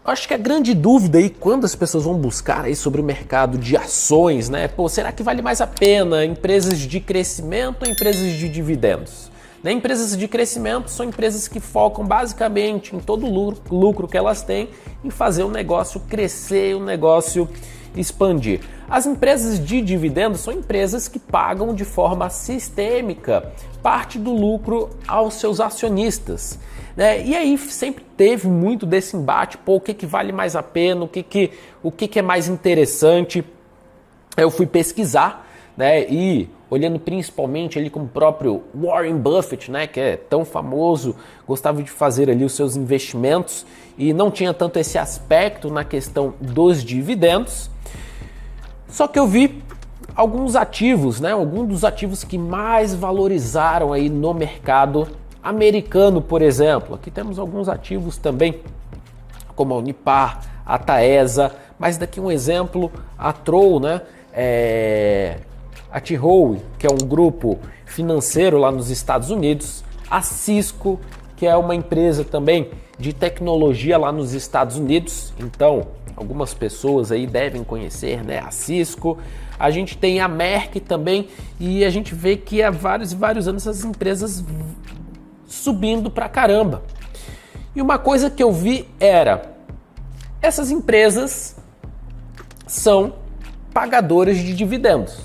Acho que a grande dúvida aí, quando as pessoas vão buscar aí sobre o mercado de ações, né? Pô, será que vale mais a pena empresas de crescimento ou empresas de dividendos? Né? Empresas de crescimento são empresas que focam basicamente em todo o lucro que elas têm em fazer o negócio crescer, o negócio expandir. As empresas de dividendos são empresas que pagam de forma sistêmica parte do lucro aos seus acionistas. Né? E aí sempre teve muito desse embate, pô, o que vale mais a pena, o que é mais interessante. Eu fui pesquisar, né, e olhando principalmente ali como o próprio Warren Buffett, né, que é tão famoso, gostava de fazer ali os seus investimentos e não tinha tanto esse aspecto na questão dos dividendos. Só que eu vi alguns ativos, né, alguns dos ativos que mais valorizaram aí no mercado americano, por exemplo. Aqui temos alguns ativos também, como a Unipar, a Taesa, mas daqui um exemplo, a Troll, né, a T-Rowe, que é um grupo financeiro lá nos Estados Unidos, a Cisco, que é uma empresa também de tecnologia lá nos Estados Unidos, então algumas pessoas aí devem conhecer, né, a Cisco. A gente tem a Merck também e a gente vê que há vários e vários anos essas empresas subindo pra caramba. E uma coisa que eu vi era, essas empresas são pagadoras de dividendos.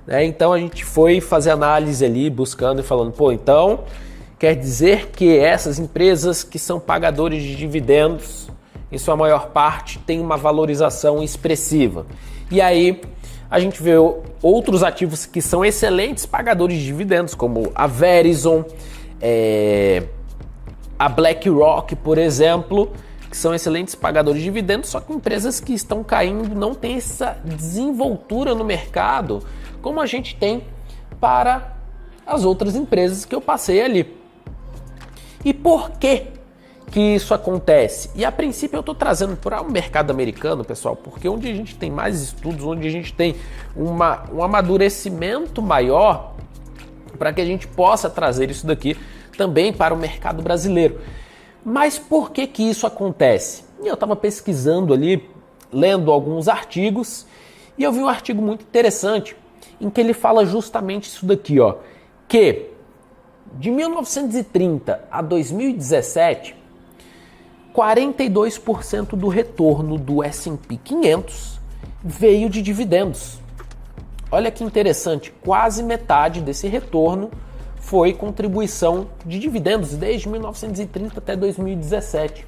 Né? Então a gente foi fazer análise ali, buscando e falando, pô, então quer dizer que essas empresas que são pagadores de dividendos, em sua maior parte, têm uma valorização expressiva. E aí a gente vê outros ativos que são excelentes pagadores de dividendos, como a Verizon, a BlackRock, por exemplo, que são excelentes pagadores de dividendos, só que empresas que estão caindo não têm essa desenvoltura no mercado como a gente tem para as outras empresas que eu passei ali. E por que isso acontece? E a princípio eu estou trazendo para o mercado americano, pessoal, porque onde a gente tem mais estudos, onde a gente tem um amadurecimento maior para que a gente possa trazer isso daqui também para o mercado brasileiro. Mas por que isso acontece? Eu estava pesquisando ali, lendo alguns artigos, e eu vi um artigo muito interessante em que ele fala justamente isso daqui, ó, que de 1930 a 2017, 42% do retorno do S&P 500 veio de dividendos. Olha que interessante, quase metade desse retorno foi contribuição de dividendos desde 1930 até 2017.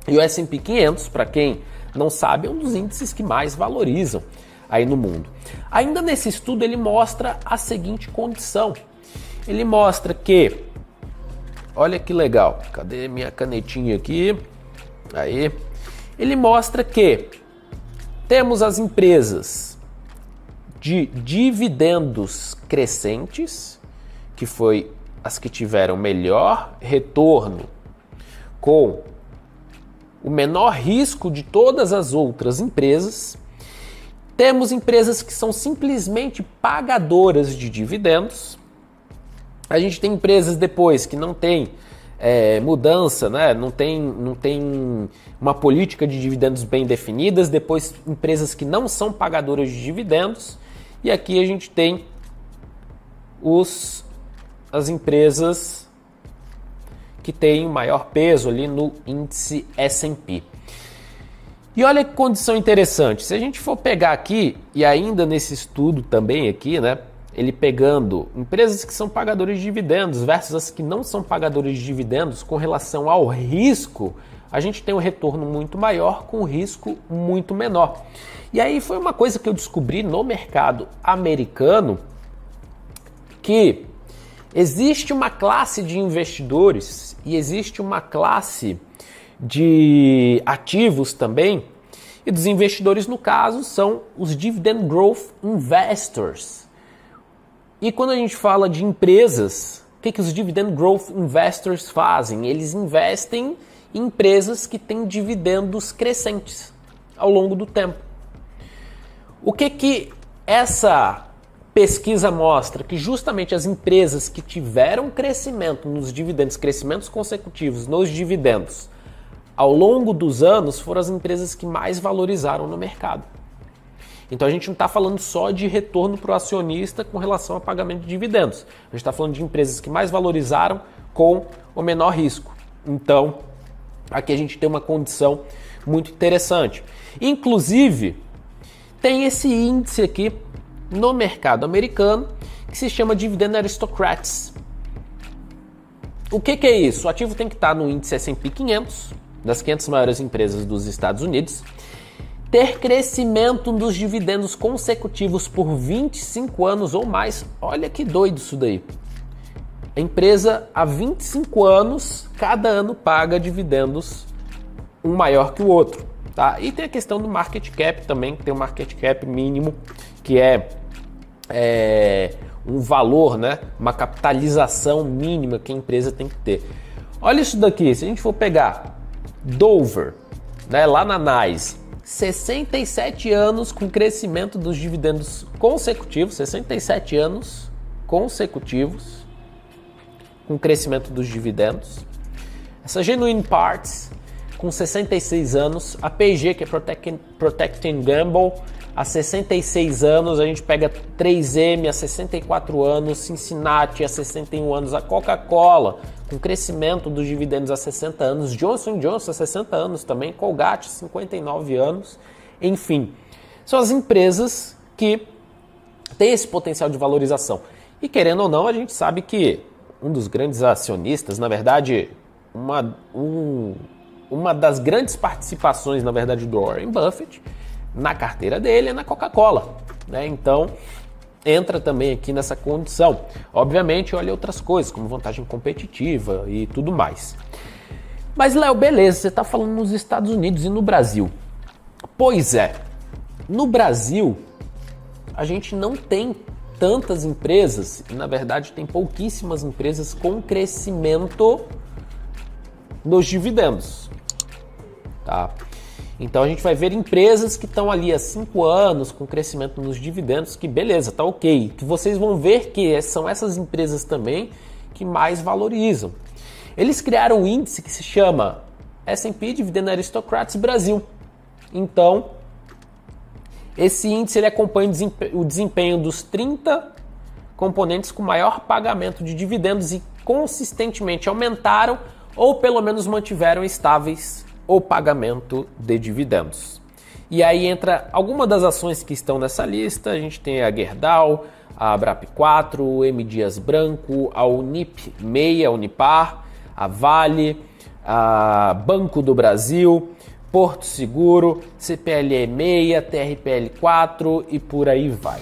E o S&P 500, para quem não sabe, é um dos índices que mais valorizam aí no mundo. Ainda nesse estudo ele mostra a seguinte condição. Ele mostra que, olha que legal, cadê minha canetinha aqui? Aí. Ele mostra que temos as empresas de dividendos crescentes, que foi as que tiveram melhor retorno com o menor risco de todas as outras empresas. Temos empresas que são simplesmente pagadoras de dividendos. A gente tem empresas depois que não tem mudança, né? não tem uma política de dividendos bem definidas. Depois empresas que não são pagadoras de dividendos. E aqui a gente tem as empresas que têm o maior peso ali no índice S&P. E olha que condição interessante, se a gente for pegar aqui, e ainda nesse estudo também aqui, né, ele pegando empresas que são pagadores de dividendos versus as que não são pagadores de dividendos com relação ao risco, a gente tem um retorno muito maior com um risco muito menor. E aí foi uma coisa que eu descobri no mercado americano, que existe uma classe de investidores e existe uma classe de ativos também, e dos investidores no caso são os Dividend Growth Investors. E quando a gente fala de empresas, o que os Dividend Growth Investors fazem? Eles investem em empresas que têm dividendos crescentes ao longo do tempo. O que essa pesquisa mostra? Que justamente as empresas que tiveram crescimento nos dividendos, crescimentos consecutivos nos dividendos ao longo dos anos, foram as empresas que mais valorizaram no mercado. Então a gente não está falando só de retorno para o acionista com relação a pagamento de dividendos. A gente está falando de empresas que mais valorizaram com o menor risco. Então, aqui a gente tem uma condição muito interessante. Inclusive, tem esse índice aqui no mercado americano que se chama Dividend Aristocrats. O que é isso? O ativo tem que estar no índice S&P 500, das 500 maiores empresas dos Estados Unidos, ter crescimento dos dividendos consecutivos por 25 anos ou mais. Olha que doido isso daí. A empresa, há 25 anos, cada ano paga dividendos um maior que o outro. Tá? E tem a questão do market cap também, que tem um market cap mínimo, que é um valor, né? Uma capitalização mínima que a empresa tem que ter. Olha isso daqui, se a gente for pegar Dover, né, lá na NYSE, 67 anos com crescimento dos dividendos consecutivos, 67 anos consecutivos com crescimento dos dividendos. Essa Genuine Parts com 66 anos, a P&G, que é Procter & Gamble, há 66 anos, a gente pega 3M há 64 anos, Cincinnati há 61 anos, a Coca-Cola com crescimento dos dividendos há 60 anos, Johnson & Johnson há 60 anos também, Colgate 59 anos, enfim. São as empresas que têm esse potencial de valorização. E querendo ou não, a gente sabe que um dos grandes acionistas, na verdade, uma das grandes participações, na verdade, do Warren Buffett, na carteira dele é na Coca-Cola, né? Então, entra também aqui nessa condição. Obviamente, olha outras coisas, como vantagem competitiva e tudo mais. Mas, Léo, beleza, você está falando nos Estados Unidos e no Brasil. Pois é, no Brasil, a gente não tem tantas empresas, e na verdade tem pouquíssimas empresas com crescimento nos dividendos. Tá? Então a gente vai ver empresas que estão ali há 5 anos com crescimento nos dividendos, que beleza, tá ok. Que vocês vão ver que são essas empresas também que mais valorizam. Eles criaram um índice que se chama S&P Dividend Aristocrats Brasil. Então, esse índice ele acompanha o desempenho dos 30 componentes com maior pagamento de dividendos e consistentemente aumentaram ou pelo menos mantiveram estáveis o pagamento de dividendos. E aí entra alguma das ações que estão nessa lista. A gente tem a Gerdau, a Abrap4, o M. Dias Branco, a Unip 6, a Unipar, a Vale, a Banco do Brasil, Porto Seguro, CPLE 6, TRPL 4 e por aí vai.